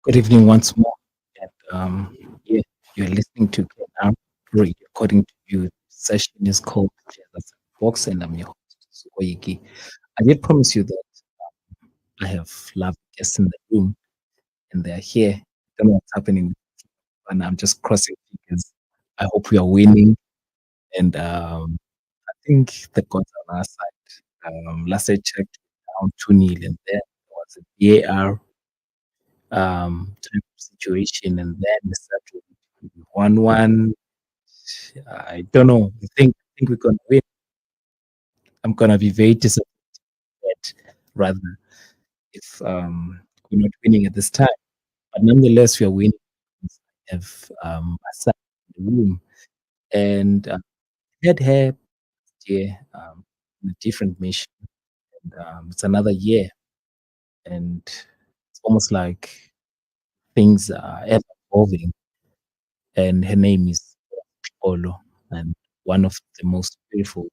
Good evening once more. And yeah, you're listening to KNR Radio. According to you, the session is called Jesus Box, and I'm your host, Zuko Yigi. I did promise you that I have lovely guests in the room, and they're here. I don't know what's happening, and I'm just crossing fingers. I hope we are winning, and I think the gods are on our side. Last I checked, down 2-0, and then there was a VAR type of situation, and then we settled 1-1. I don't know. I think we're gonna win. I'm gonna be very disappointed rather if we're not winning at this time. But nonetheless, we are winning. We have a side in the room, and had her year in a different mission. And, it's another year, and it's almost like things are ever evolving. And her name is Olo, and one of the most beautiful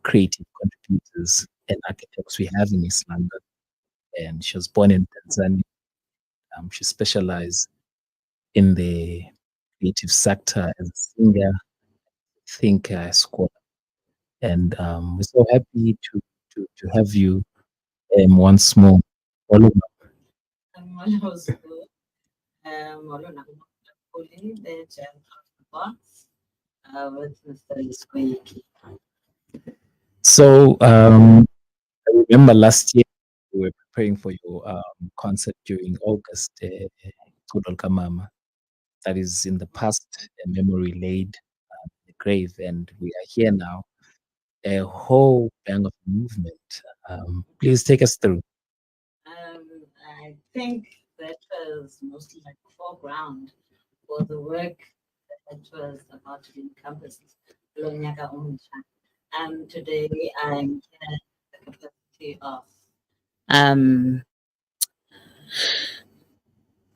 creative contributors and architects we have in East London. And she was born in Tanzania. She specialized in the creative sector as a singer, thinker, scholar. And we're so happy to have you once more. Olu, Molo School, Molo Nakuli, the Gem of the Box, with Mr. Zuko Yigi. so I remember last year we were preparing for your concert during August, Kudol Kamama. That is in the past, a memory laid in the grave, and we are here now. A whole bang of movement. Please take us through. I think that was mostly like foreground for the work that was about to be encompassed. Lonyaka Omusha. Today I'm here in the capacity of um,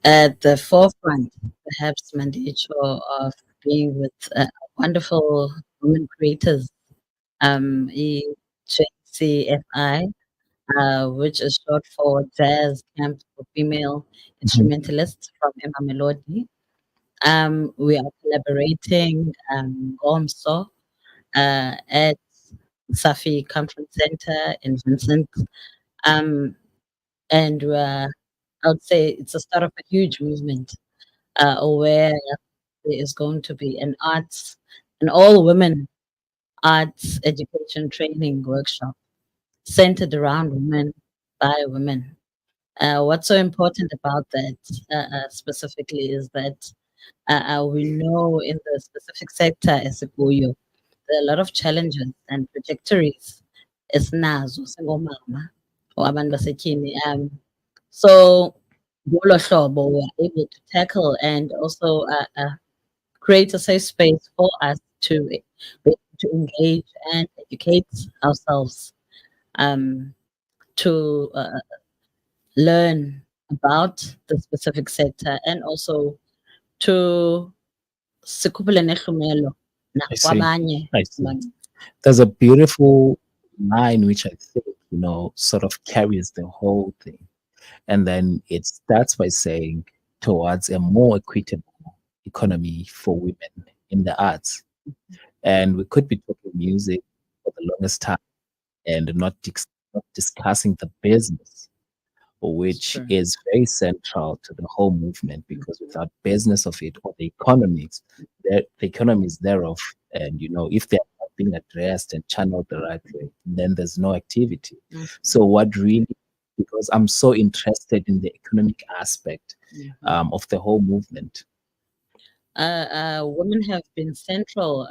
at the forefront, perhaps Mandicho, of being with wonderful women creators, EJCFI, which is short for Jazz Camp for Female Mhm. Instrumentalists from Emma Melody. We are collaborating also at Safi Conference Center in Vincent. Um, and I would say it's the start of a huge movement where there is going to be an all women arts education training workshop centered around women by women. What's so important about that specifically is that we know in the specific sector as a Goyo, there are a lot of challenges and trajectories esinazo singomama or abantu basetyhini. So ngolo hlobo we're able to tackle and also create a safe space for us to be able to engage and educate ourselves, um, to learn about the specific sector and also to sikhuphule nehlumelo I see. nakwabanye I see. abantu. There's a beautiful line which I think, sort of carries the whole thing. And then it starts by saying towards a more equitable economy for women in the arts. And we could be talking music for the longest time and not discussing the business, which Sure. is very central to the whole movement, because without business of it or the economies thereof, and if they're not being addressed and channeled the right way, then there's no activity. Mm. So what really, because I'm so interested in the economic aspect of the whole movement. Women have been central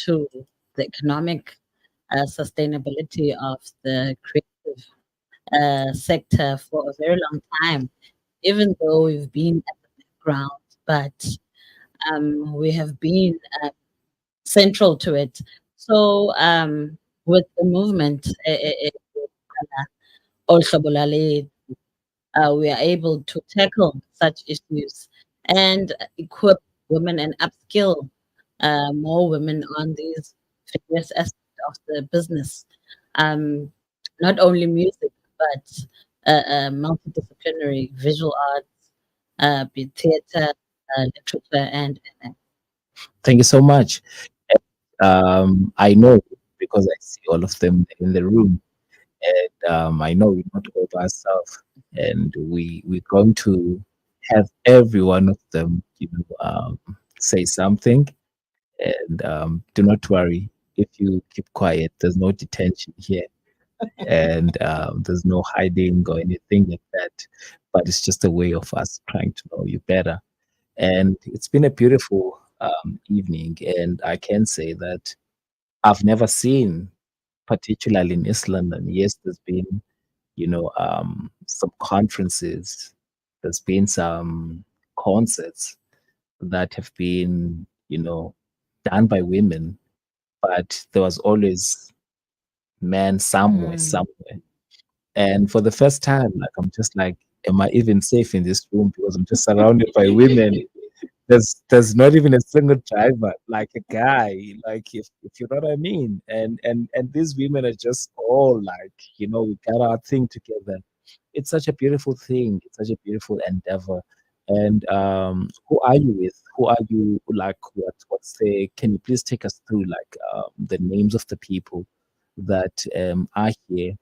to the economic sustainability of the creative sector for a very long time, even though we've been at the background, but we have been central to it. So, with the movement, also we are able to tackle such issues and equip women and upskill more women on these various aspects of the business. Um, Not only music, but multidisciplinary visual arts, be it theater, literature, and Thank you so much. I know because I see all of them in the room, and I know we're not all by ourselves, and we're going to have every one of them, say something. And do not worry if you keep quiet. There's no detention here, and there's no hiding or anything like that. But it's just a way of us trying to know you better. And it's been a beautiful evening, and I can say that I've never seen, particularly in East London. Yes, there's been, some conferences, there's been some concerts that have been, done by women, but there was always men somewhere. And for the first time, like I'm just like, am I even safe in this room? Because I'm just surrounded by women. There's not even a single driver, like a guy, like if you know what I mean. And these women are just all like, we got our thing together. It's such a beautiful thing. It's such a beautiful endeavor. And who are you with? Who are you like? What's the? Can you please take us through like the names of the people that are here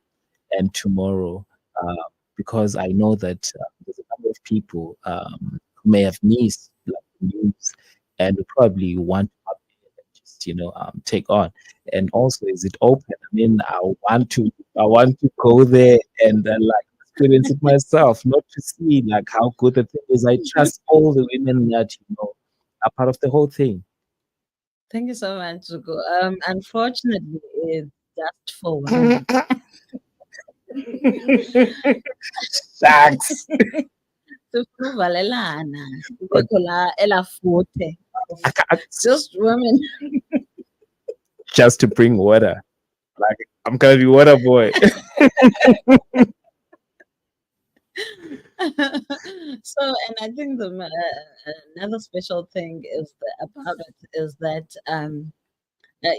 and tomorrow, uh, because I know that there's a number of people who may have missed like, the news and who probably want to up and just take on. And also, is it open? I mean, I want to go there and like experience it myself, not to see like how good the thing is. I trust all the women that are part of the whole thing. thank you so much, Zuko. Unfortunately, it's just for women. Thanks. Sifuna uvalelana, kubekho elaa futhe of just women. Just to bring water. Like I'm gonna be water boy. So, and I think another special thing about it is that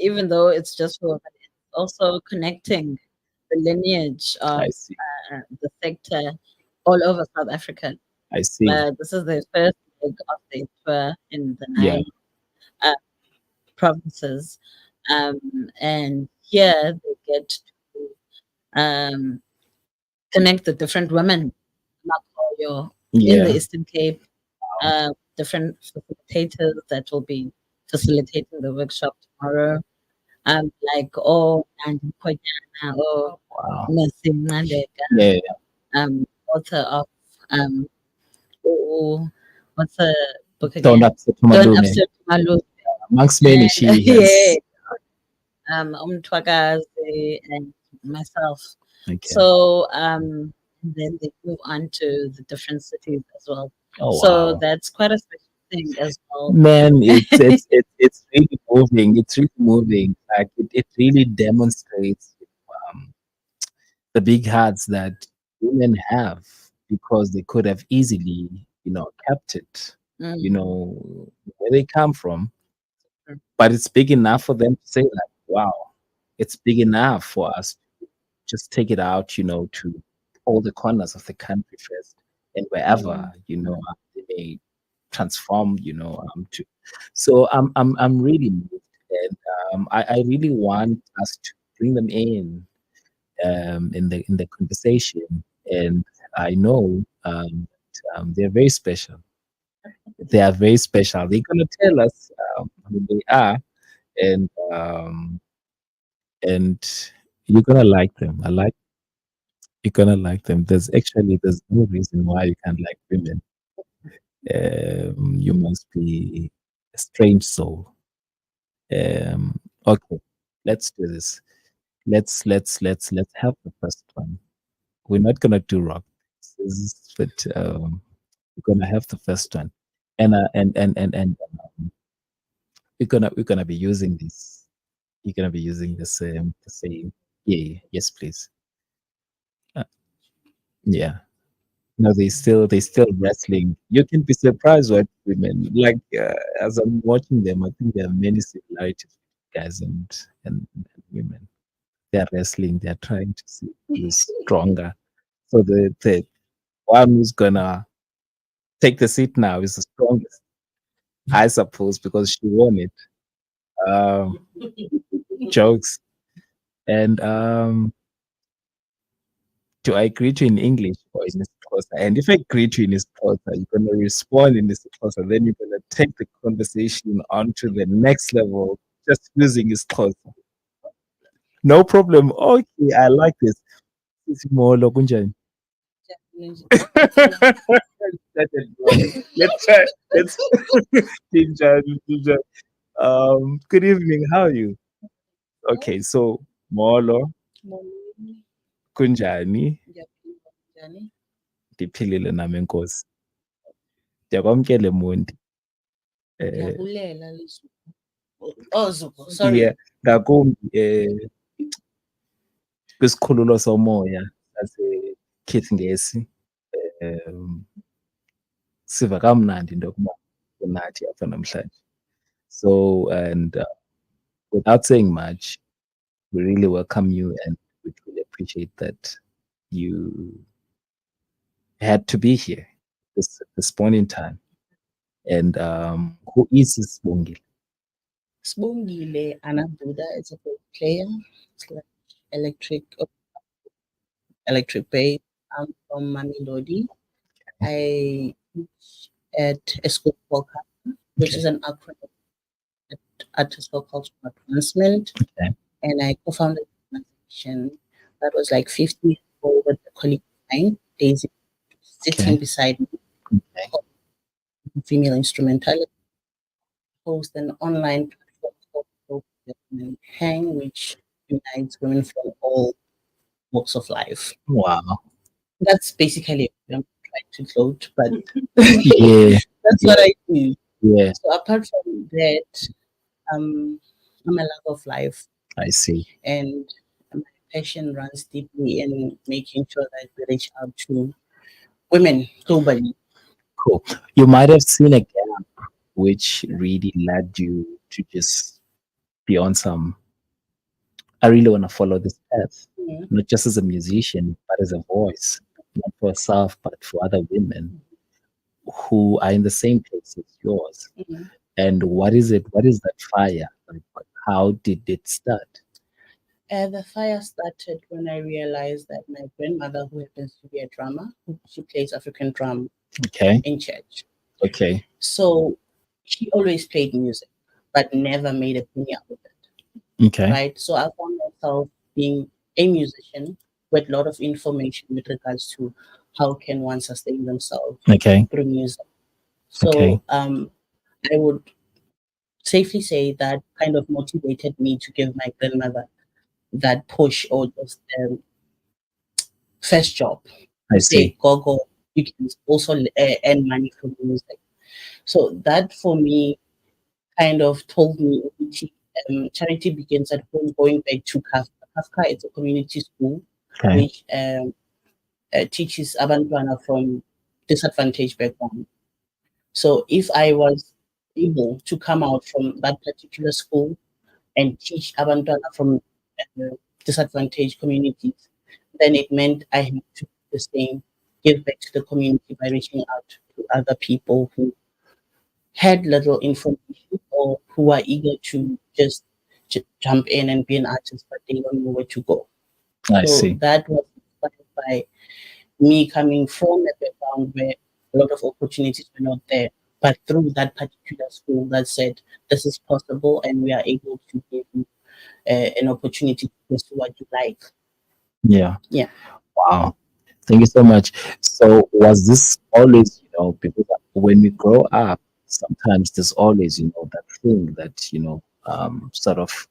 even though it's just for women, it's also connecting the lineage of I see. the sector all over South Africa. I see. This is the first leg of the tour in the Yeah. 9 uh, provinces. And here they get to connect the different women Makoyo in the Yeah. Eastern Cape, different facilitators that will be facilitating the workshop tomorrow. Like Nandi Koyana or Wow. Mercy Mandeka, Yeah. author of oh, what's the book Don't again? upset Don't Malume. Upset Malu. Amongst many, And she yeah, has. Umtwakazi and myself. Okay. So then they move on to the different cities as well. Oh So wow. that's quite a special thing as well. Man, it's really moving. It's really moving. Like it really demonstrates um, the big hearts that women have because they could have easily, kept it, Mm. where they come from. But it's big enough for them to say like, wow, it's big enough for us to just take it out, to all the corners of the country first and wherever, they may transform, to. So I'm really moved, and I really want us to bring them in the conversation, and I know they're very special. They are very special. They're gonna tell us who they are, and and you're gonna like them. You're gonna like them. There's no reason why you can't like women. You must be a strange soul. Okay, let's do this. Let's have the first one. We're not gonna do rock, but we're gonna have the first one, and we're gonna be using this. You're gonna be using the same. Yeah, yeah, yes, please. Uh, yeah. No, they still wrestling. You can be surprised what women like. As I'm watching them, I think there are many similarities with guys and women. They're wrestling. They're trying to see who's stronger. So the one who's gonna take the seat now is the strongest, I suppose, because she won it. Um, Jokes. And do I greet you in English or in Xhosa? And if I greet you in Xhosa, you're gonna respond in Xhosa. Then you're gonna take the conversation on to the next level, just using Xhosa. No problem. Okay, I like this. Molo kunjani? Let's try. Let's Kunjani, kunjani. Good evening. How are you? Okay, so Molo kunjani? Ndiphilile nami enkosi. Ndiyakwamkela Monti. Oh, Zuko, sorry. Yeah, ngakumbi kwisikhululo somoya saseKhithingesi. Um, siva kamnandi into yokuba unathi apha namhlanje. So, and without saying much, we really welcome you and we truly appreciate that you had to be here this point in time. And who is Sibongile? Sibongile Anabuda is a great player. It's like electric bass. I'm from Mamelodi. I teach at a school called CAPA, which is an acronym Artist for Cultural Advancement. Okay. And I co-founded an organization that was like 50 years old with a colleague of mine, Daisy, sitting beside me, female instrumentalist, host an online platform called Global Development Hang, which unites women from all walks of life. Wow. That's basically it. I'm trying to float, but Yeah. that's what I do. Yeah. So apart from that, I'm a lover of life. I see. And my passion runs deeply in making sure that we reach out to women globally. Cool. You might have seen a gap which really led you to just be on some. I really want to follow this path, not just as a musician, but as a voice, not for yourself, but for other women who are in the same place as yours. And what is it? What is that fire? Like, how did it start? The fire started when I realized that my grandmother, who happens to be a drummer, she plays African drum in church. Okay. So she always played music, but never made a penny out of it. Okay. Right. So I found myself being a musician with a lot of information with regards to how can one sustain themselves through music. So I would safely say that kind of motivated me to give my grandmother that push or just first job. I see. Go, you can also earn money from music. So that for me kind of told me charity begins at home, going back to Kafka. Kafka is a community school which teaches abantwana from disadvantaged background. So if I was able to come out from that particular school and teach abantwana from disadvantaged communities, then it meant I had to do the same, give back to the community by reaching out to other people who had little information or who are eager to just jump in and be an artist, but they don't know where to go. I see. That was inspired by me coming from a background where a lot of opportunities were not there, but through that particular school that said this is possible and we are able to give you an opportunity to pursue what you like. Yeah. Yeah. Wow. Thank you so much. So was this always, because when we grow up, sometimes there's always, that thing that, sort of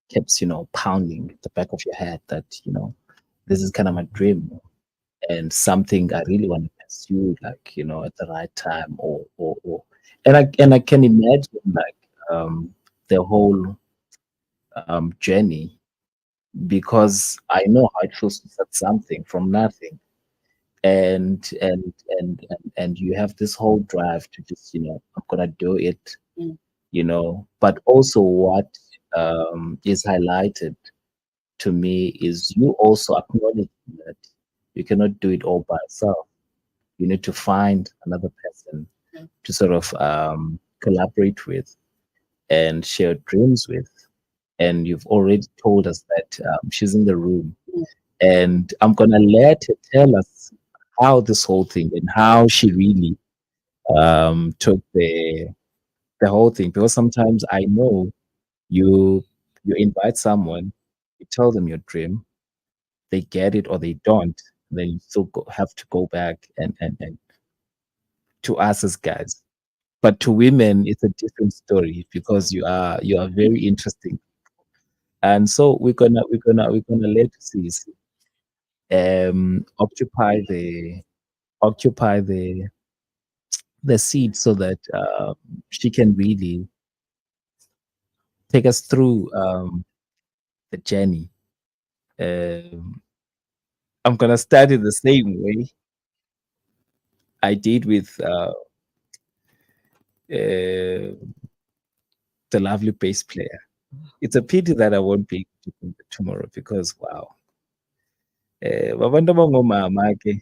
keeps, pounding at the back of your head that, this is kind of my dream and something I really want to pursue, like, at the right time and I can imagine like the whole journey, because I know how it feels to start something from nothing. And you have this whole drive to just, I'm gonna do it, but also what is highlighted to me is you also acknowledge that You cannot do it all by yourself. You need to find another person to sort of collaborate with and share dreams with. And you've already told us that she's in the room. And I'm going to let her tell us how this whole thing and how she really took the whole thing. Because sometimes I know you you invite someone, you tell them your dream, they get it or they don't, then you still have to go back and to us as guys. But to women, it's a different story because you are very interesting. And so we're gonna let Cece occupy the seat so that she can really take us through the journey. Um, I'm gonna start it the same way I did with the lovely bass player. It's a pity that I won't be able to do it tomorrow because wow, babantu abangomama ke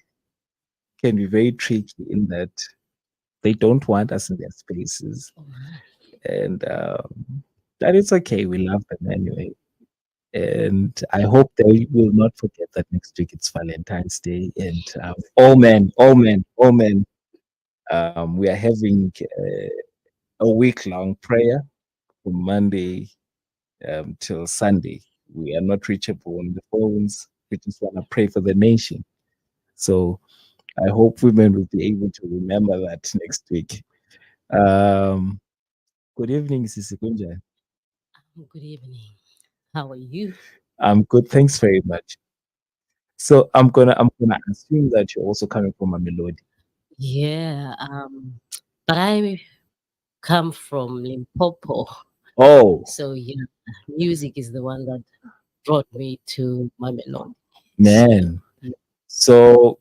can be very tricky in that they don't want us in their spaces, and that it's okay. We love them anyway. And I hope they will not forget that next week it's Valentine's Day. And all men, all men, all men, we are having a week long prayer from Monday till Sunday. We are not reachable on the phones. We just want to pray for the nation. So I hope women will be able to remember that next week. Um, good evening, Sisi Kunja. Good evening. How are you? I'm good. Thanks very much. So I'm gonna assume that you're also coming from a melody. Yeah, but I come from Limpopo, Oh so yeah, music is the one that brought me to Mamelodi. man. So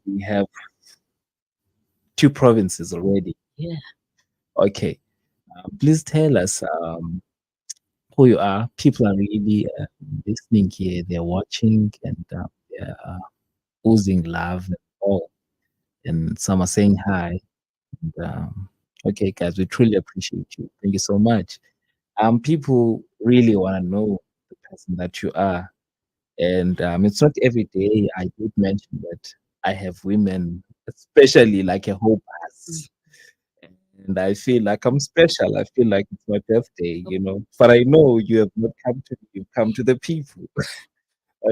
we have two provinces already. Yeah, Okay. Please tell us who you are. People are really listening here. They're watching and they're oozing love and all. And some are saying hi. And, okay, guys, we truly appreciate you. Thank you so much. People really want to know the person that you are. And it's not every day. I did mention that I have women, especially like a whole bus. And I feel like I'm special. I feel like it's my birthday, you know. But I know you have not come to me, you've come to the people.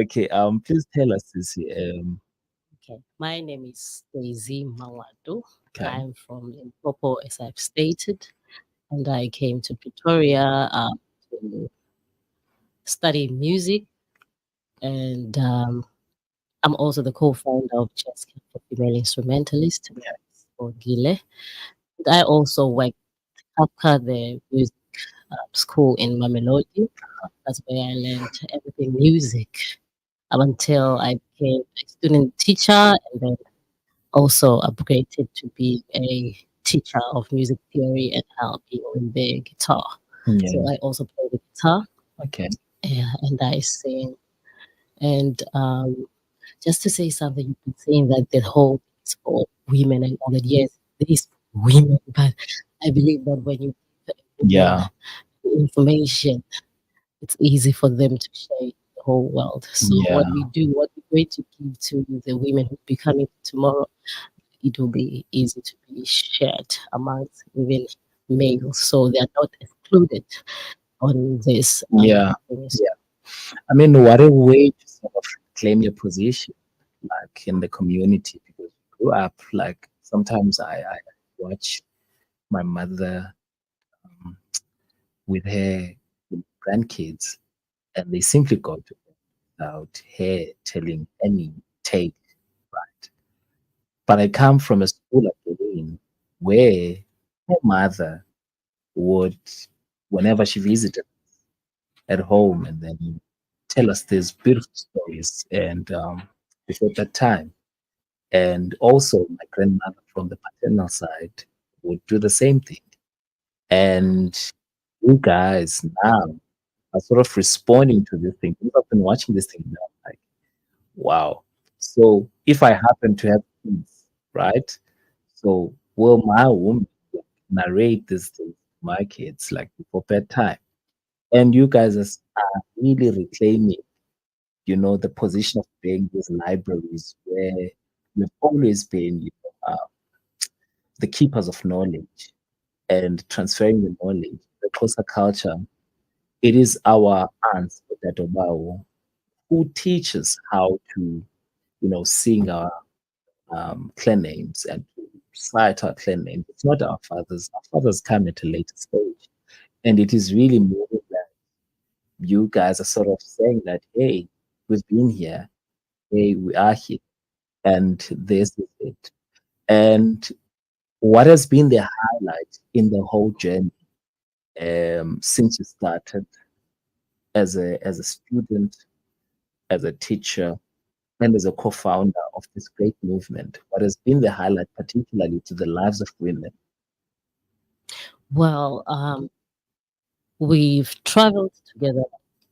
Okay, please tell us this. okay. My name is Daisy Mawadu. Okay. I'm from Limpopo, as I've stated, and I came to Pretoria to study music. And I'm also the co-founder of Jazz Camp for Female Instrumentalists for Gile. And I also work at Kapka, the music school in Mamelodi. That's where I learned everything music up until I became a student teacher and then also upgraded to be a teacher of music theory and helping with the guitar. So Yeah. I also play the guitar, Okay. yeah, and I sing. And just to say something, you've been saying that the whole is for women and all that. Yes, it is for women, but I believe that when you give women Yeah. the information, it's easy for them to share the whole world. So Yeah. what we do, what we're going to give to the women who be coming tomorrow, it will be easy to be shared amongst even males, so they are not excluded on this Yeah. things. Yeah. I mean, what a way to sort of claim your position, like in the community, because you grew up, like sometimes I watch my mother um, with her grandkids, and they simply go to bed without her telling any take, right? But I come from a school again where her mother would, whenever she visited at home, and then tell us these beautiful stories, and before that time, and also my grandmother from the paternal side would do the same thing. And you guys now are sort of responding to this thing. You've been watching this thing now, like, wow. So if I happen to have kids, right? So will my woman narrate these things to my kids like before bedtime? And you guys are really reclaiming, the position of being these libraries where we've always been, the keepers of knowledge and transferring the knowledge, the closer culture. It is our aunts, Otatobao, who teaches how to, sing our clan names and to cite our clan names. It's not our fathers. Our fathers come at a later stage. And it is really moving that you guys are sort of saying that, hey, we've been here, hey, we are here, and this is it. And what has been the highlight in the whole journey since you started as a student, as a teacher, and as a co-founder of this great movement? What has been the highlight, particularly to the lives of women? Well, we've traveled together,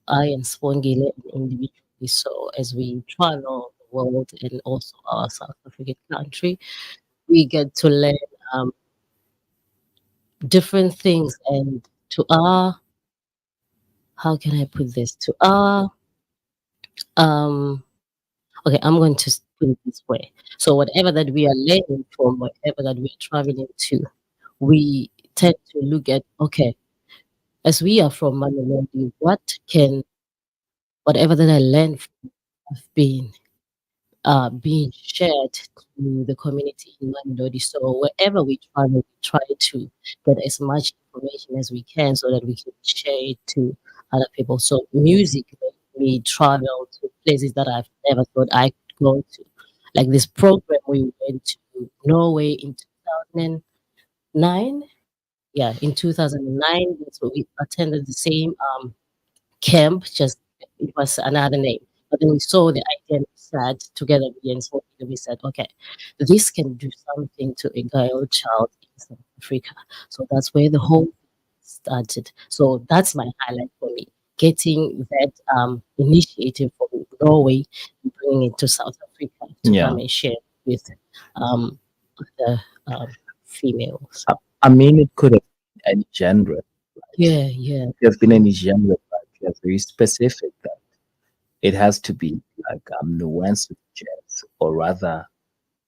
I and Spongile individually. So as we travel the world and also our South African country, we get to learn um, different things. And to our, how can I put this? To our, um, okay, I'm going to put it this way. So whatever that we are learning from, whatever that we are traveling to, we tend to look at, okay, as we are from Mamelodi, what can whatever that I learned from have been being shared to the community in Mamelodi. So wherever we travel, we try to get as much information as we can so that we can share it to other people. So music made me travel to places that I've never thought I could go to. Like this program, we went to Norway in 2009. Yeah, in 2009, so we attended the same camp, just it was another name. But then we saw the idea and we sat together and we said, okay, this can do something to a girl child in South Africa. So that's where the whole thing started. So that's my highlight for me, getting that initiative from Norway and bringing it to South Africa to Yeah. come and share with um, the females. I mean, it could have been any genre. Yeah, yeah. It could have been any genre, but you are very specific that it has to be like nuanced with jazz, or rather,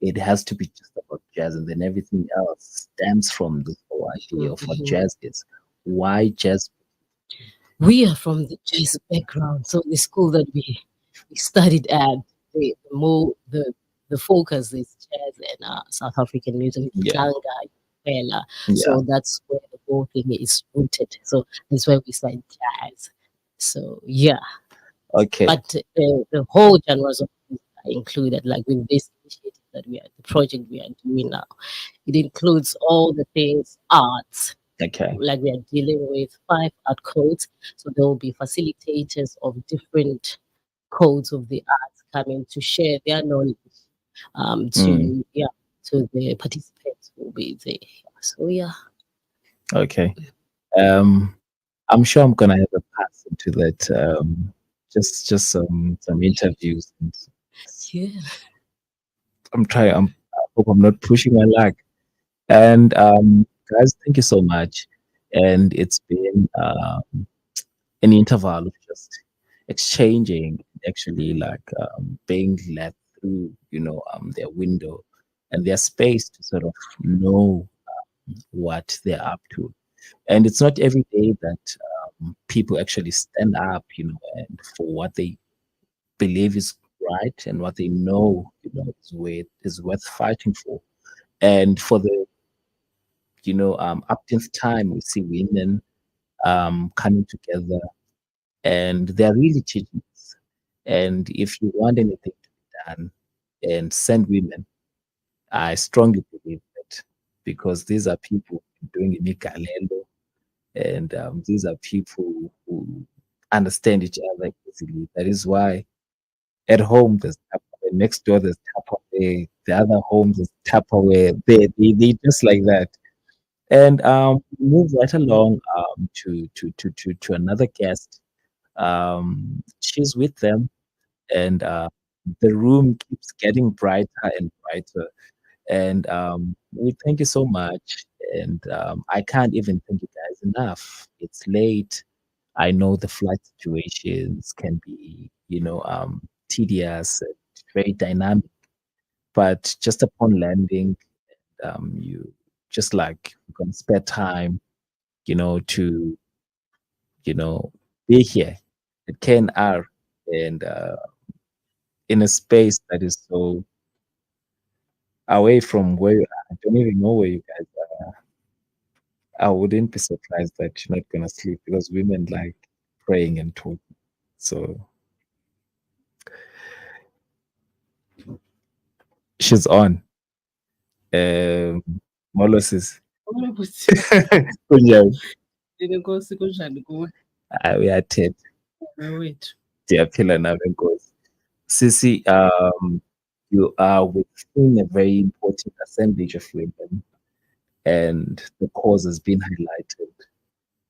it has to be just about jazz, and then everything else stems from the whole idea of what Mhm. jazz is. Why jazz? We are from the jazz background, so the school that we studied at, the focus is jazz and South African music, Yeah, Tlanga, Fela. yeah. So that's where the whole thing is rooted. So that's why we said jazz. So yeah, Okay, but the whole genres of music are included, like with this initiative that the project we are doing now. It includes all the things arts, okay. like we are dealing with 5 art codes. So there will be facilitators of different codes of the arts coming to share their knowledge Mm, to the participants who will be there. So yeah. okay. Um, I'm sure I'm gonna have a pass into that. Just some interviews. And Yeah. I'm trying. I hope I'm not pushing my luck. And guys, thank you so much. And it's been an interval of just exchanging, actually, like being led through, their window and their space to sort of know what they're up to. And it's not every day that people actually stand up, and for what they believe is right and what they know, is worth fighting for. And for the upteenth time, we see women coming together, and they're really teaching us. And if you want anything to be done, and send women, I strongly believe that, because these are people doing imigalelo, and these are people who understand each other easily. That is why at home there's Tupperware, next door there's Tupperware, the other home there's Tupperware. They just like that. And move right along to another guest. She's with them, and the room keeps getting brighter and brighter. And we thank you so much. And I can't even thank you guys enough. It's late. I know the flight situations can be, tedious and very dynamic, but just upon landing, you just like we're gonna spare time, to you know be here at KNR and in a space that is so away from where you are. I don't even know where you guys are. I wouldn't be surprised that you're not gonna sleep because women like praying and talking. So she's on. Um, Molosis. Ukuthi Kunjani? inkosi kunjani kuwe Uyathetha. wethu? Ndiyaphila nawe Nkosi. Sisi, you are within a very important assemblage of women, and the cause has been highlighted,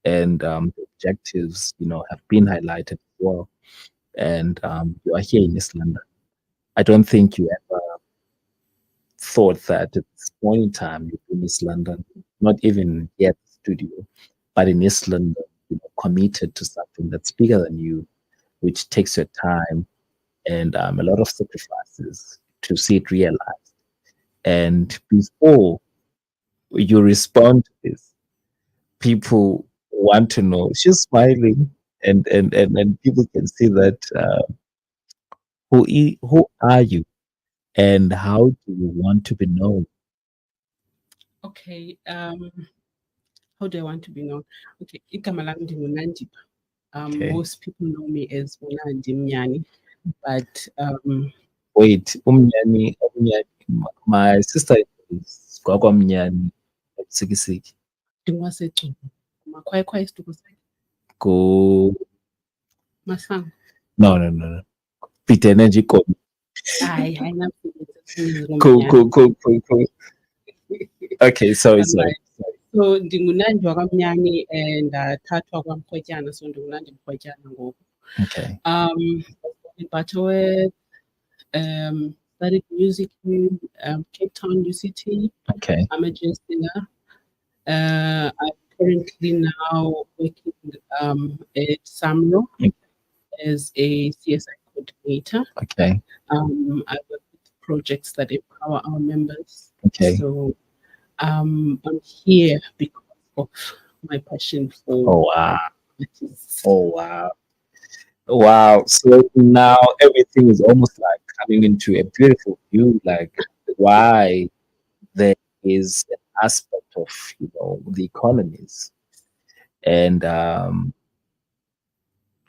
and the objectives, have been highlighted as well. And you are here in East London. I don't think you ever thought that at this point in time you're in East London, not even here at the studio, but in East London, committed to something that's bigger than you, which takes your time and a lot of sacrifices to see it realized. And before you respond to this, people want to know. She's smiling, and people can see that who are you, and how do you want to be known? Okay, how do I want to be known? Okay, igama lami ndinguNandipha. Okay. Most people know me as Unandi Mnyani, but Wait, Umnyani, my sister is Mnyani, Sikisiki. ndingwasecuba makhwayikhwayi isituko sakhe Go. masango. No. Peter Energy Kobe. Hayi ayinamsebenzi Cool. Okay, sorry. So ndingunandi wakamnyani and ndathathwa kwaMrhwetyana, so ndingunandi Mrhwetyana ngoku. Okay. In Butterworth, studied music in Cape Town UCT. Okay. I'm a jazz singer. I'm currently now working at Samro as a CSI coordinator. Okay. I work with projects that empower our members. Okay. So I'm here because of my passion for Oh wow. artists. Oh wow. So now everything is almost like coming into a beautiful view, like why there is an aspect of the economies. And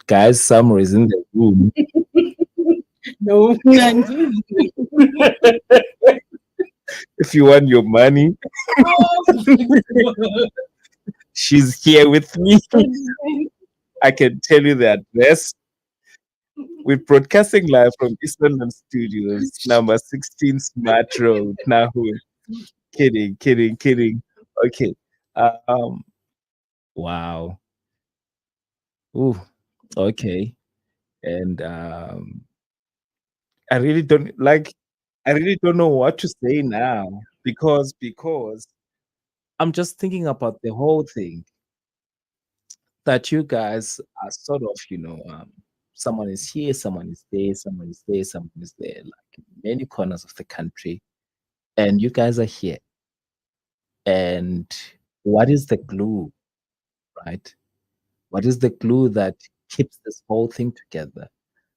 guys, Summer is in the room. No, Nandi. If you want your money, she's here with me. I can tell you the address. We're broadcasting live from East London Studios, number 16 Smart Road, Nahu. Kidding. Okay. Wow. Ooh, okay. And I really don't know what to say now because I'm just thinking about the whole thing that you guys are sort of, someone is here, someone is there, someone is there, someone is there, like in many corners of the country, and you guys are here. And what is the glue, right? What is the glue that keeps this whole thing together?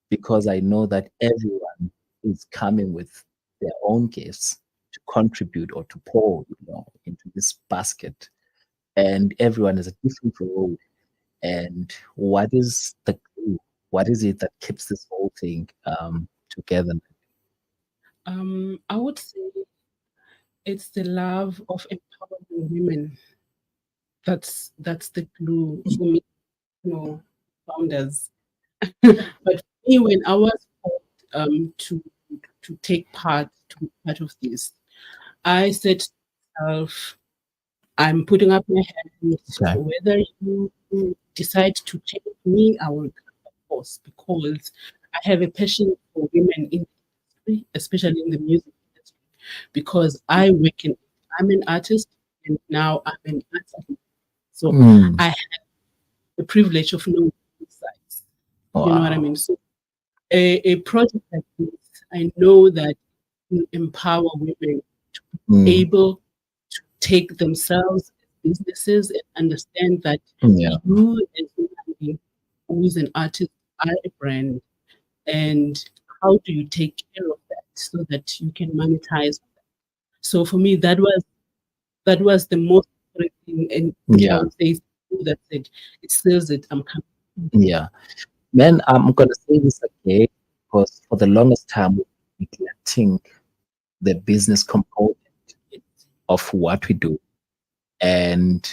Because I know that everyone is coming with their own gifts to contribute or to pour, into this basket. And everyone has a different role. And what is the glue? What is it that keeps this whole thing together? I would say it's the love of empowering women. That's the glue for me, founders. But for me, when I was called to take part, to be part of this, I said to myself, I'm putting up my hand. Okay. Whether you decide to take me, I will come, of course, because I have a passion for women in industry, especially in the music industry, because I work in. I'm an artist, and now I'm an artist. So Mm. I have the privilege of knowing both sides. You know what I Wow. mean? So a project like this, I know that will empower women Mm. able to take themselves as businesses and understand that Yeah. you as a human being who is an artist are a brand, and how do you take care of that so that you can monetize. So for me, that was the most important thing, and which I Yeah. would say is that said it says it. I'm coming. Yeah. Man, I'm gonna say this again because for the longest time we've been neglecting the business component of what we do. And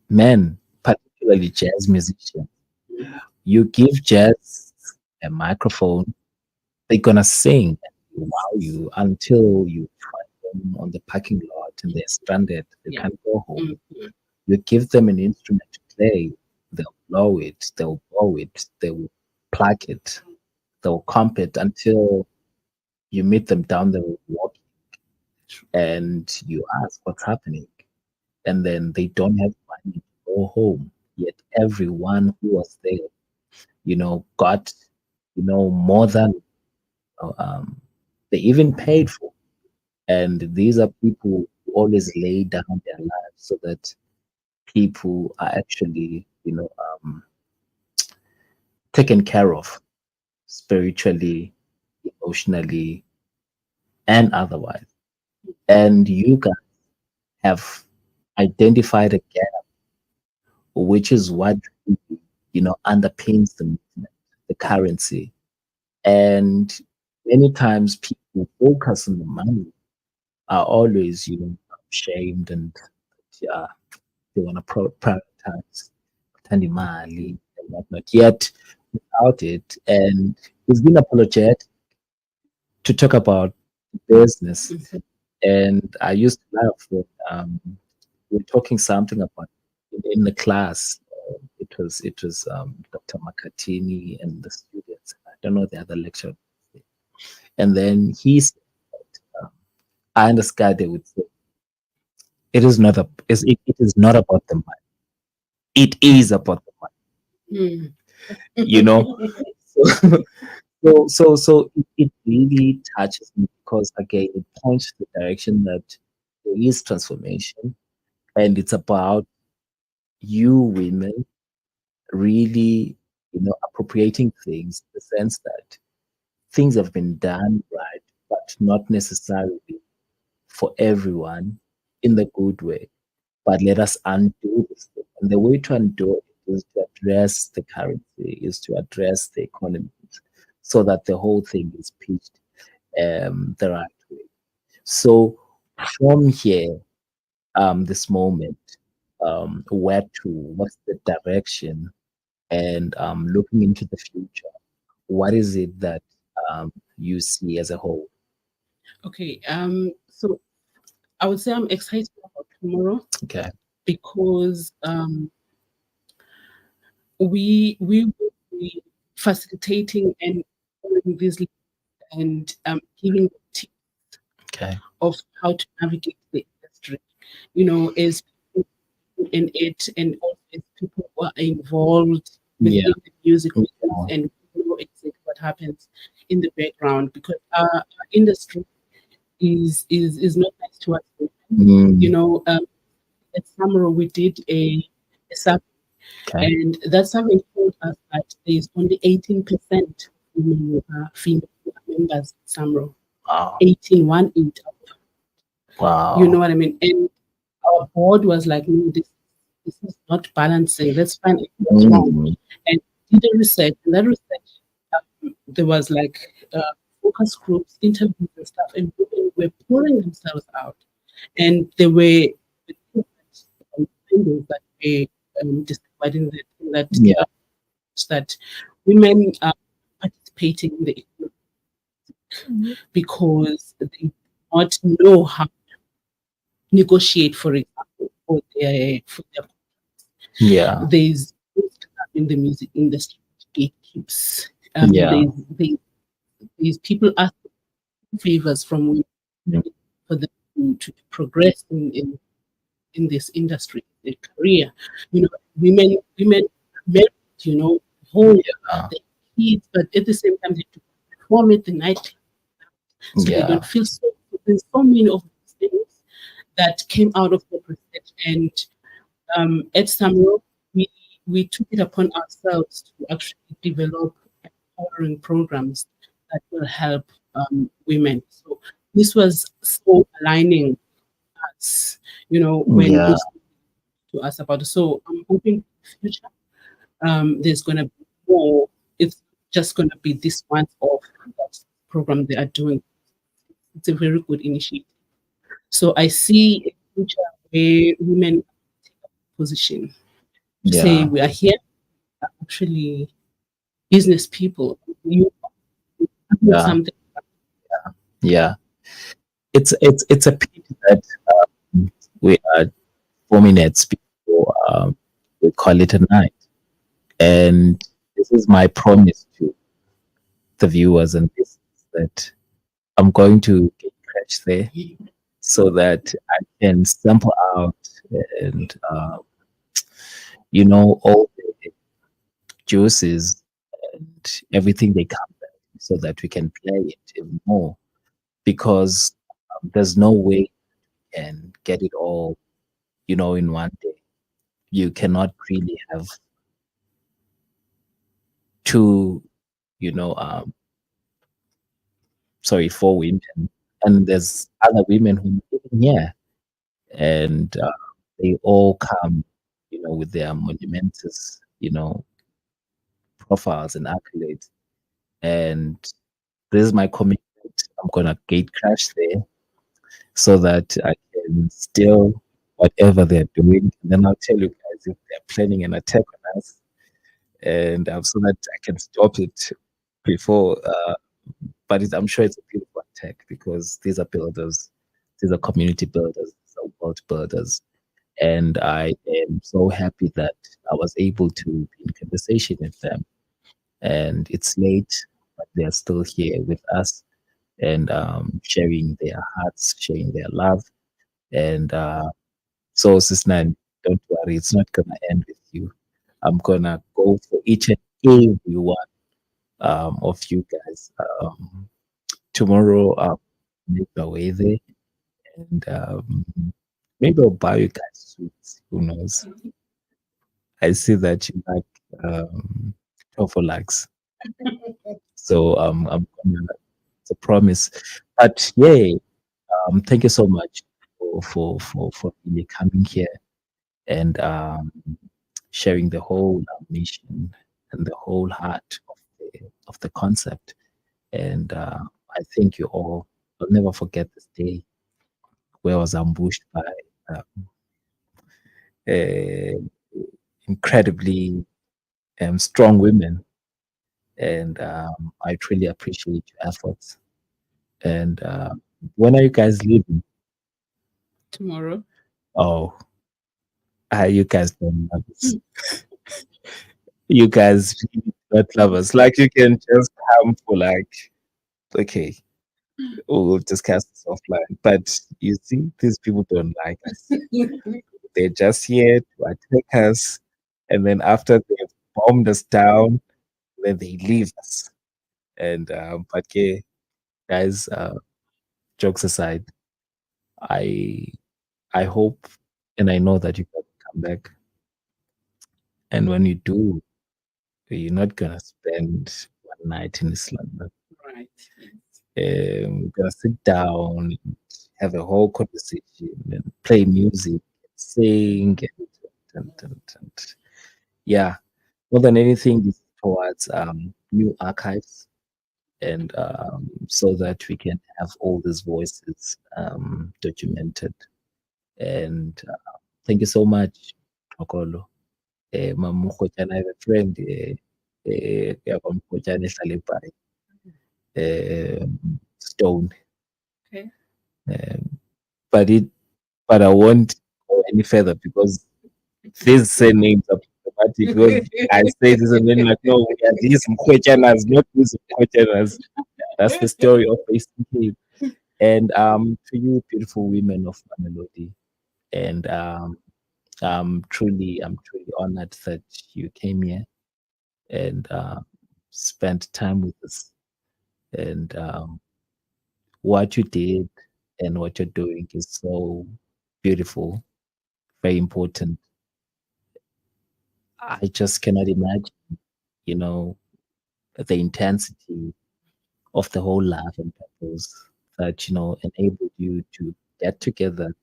men, particularly jazz musicians, you give jazz a microphone, they're gonna sing and wow you until you find them on the parking lot and they're stranded, they Yeah. can't go home. Mhm. You give them an instrument to play, they'll blow it, they'll bow it, they'll pluck it, they'll comp it until you meet them down the road walking and you ask what's happening. And then they don't have money to go home. Yet everyone who was there, got, more than they even paid for. And these are people who always lay down their lives so that people are actually, taken care of spiritually, emotionally, and otherwise. And you guys have identified a gap, which is what underpins the movement, the currency. And many times people focus on the money, are always, shamed and yeah, they want to prioritize Mali and whatnot. Yet without it, and it's been apologetic to talk about business. Mhm. And I used to laugh when we were talking something about in the class. It was Dr. Makatini and the students. I don't know the other lecturer. And then he said, um, I understand they would say, it is not about the money. It is about the money, Mm. you know? So, so it really touches me because again, it points to the direction that there is transformation and it's about you women really, appropriating things in the sense that things have been done right, but not necessarily for everyone in the good way. But let us undo this thing. And the way to undo it is to address the currency, is to address the economy so that the whole thing is pitched the right way. So from here, this moment, where to, what's the direction, and looking into the future, what is it that you see as a whole? Okay. So I would say I'm excited about tomorrow Okay. because we will be facilitating and following these leads and giving tips Okay. of how to navigate the industry. As people in it and also as people who are involved Yeah. within the music business Yeah. and know exactly what happens in the background because our industry is not nice to us. You Mm, know, um, at Samro we did a survey, okay. and that survey told us that there's only 18% women who are female who are members of Samro. Wow. 18, 1 8. You know Wow. what I mean? And our board was like, no, this is not balancing. Let's find out what's wrong. Mm, And did a research. And that research, there was like focus groups, interviews and stuff, and women were pouring themselves out. And there were findings that we discovered in that yeah. that women are participating in the economy because they do not know how to negotiate, for example, for their Yeah. there's in the music industry gatekeeps. Yeah. There's people ask favors from women Mm. for them to progress in this industry, their career. You know, women married, you know, home, Yeah. their kids, but at the same time they do perform at the night, so they Yeah. don't feel so. There's so many of these things that came out of the research, and at Samuel, we took it upon ourselves to actually develop empowering programs that will help women. So this was so aligning us, you know, when Yeah. you speak to us about it. So I'm hoping in the future there's going to be more. It's just going to be this one off that program they are doing. It's a very good initiative. So I see a future where women take a position to say Yeah. we are here, actually business people. You do Yeah. something. Yeah. It's a pity that we are 4 minutes before we call it a night. And this is my promise to the viewers and listeners that I'm going to get crash there so that I can sample out and all the juices and everything they come back so that we can play it even more because there's no way you can get it all in one day. You cannot really have two, you know, sorry, four women, and there's other women who are living here, and they all come, with their monumentous, profiles and accolades. And this is my commitment. I'm gonna gate crash there so that I can still whatever they're doing, and then I'll tell you guys if they're planning an attack on us, and so that I can stop it before. But I'm sure it's a beautiful attack because these are builders, these are community builders, these are world builders, and I am so happy that I was able to be in conversation with them. And it's late, but they're still here with us and sharing their hearts, sharing their love. And so, Sis Nan, don't worry, it's not gonna end with you. I'm gonna go for each and every one of you guys. Tomorrow, I'll make my way there, and maybe I'll buy you guys sweets. Who knows? I see that you like Tofolax, so it's a promise. But yeah, thank you so much for really coming here and sharing the whole mission and the whole heart of the concept. And I thank you all. I'll never forget this day where I was ambushed by uh, uh, incredibly strong women. And I truly appreciate your efforts. And when are you guys leaving? Tomorrow. Oh, you guys don't love us. You guys really don't love us. Like you can just come for like, okay, we'll just cast us offline. But you see, these people don't like us. They're just here to attack us, and then after they've bombed us down, then they leave us. And but yeah, guys, jokes aside, I I hope and I know that you can come back. And when you do, you're not gonna spend one night in Islam. Right. We're gonna sit down, have a whole conversation, and play music, sing, and yeah. More than anything, it's towards new archives, and so that we can have all these voices documented. And thank you so much, Okolo. Mama Mkhotshane, I have a friend, Mkhotshane ehlala eBhayi, Stone. Okay. Um, but I won't go any further because these surnames are problematic. Because I say this and then like, no, we are these Mkhotshana's, not these Mkhotshana's. That's the story of Eastern Cape. And to you, beautiful women of Mamelodi, and I'm truly honored that you came here and spent time with us. And what you did and what you're doing is so beautiful, very important. I just cannot imagine, you know, the intensity of the whole love and purpose that, enabled you to get together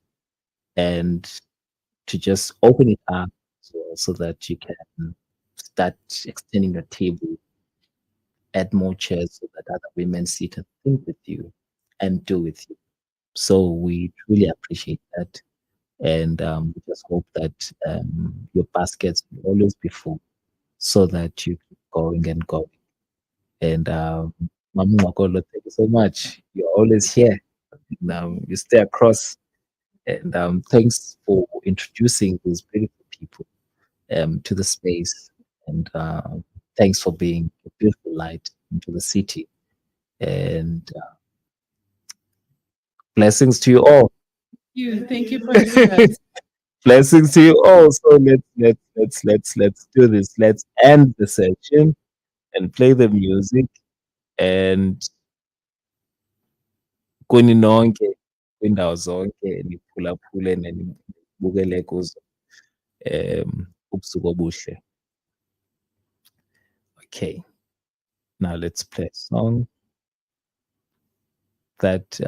and to just open it up so that you can start extending your table, add more chairs so that other women sit and think with you and do with you. So we truly appreciate that. And we just hope that your baskets will always be full so that you keep going and going. And Mama Makolo, thank you so much. You're always here. And, you stay across. And thanks for introducing these beautiful people to the space. And thanks for being a beautiful light into the city. And blessings to you all. Thank you for having us. Blessings to you all. So let's do this. Let's end the session and play the music. And kuni nonke kwindawo zonke niphulaphule nibukele kuzo ubusuku obuhle. Okay, now let's play a song that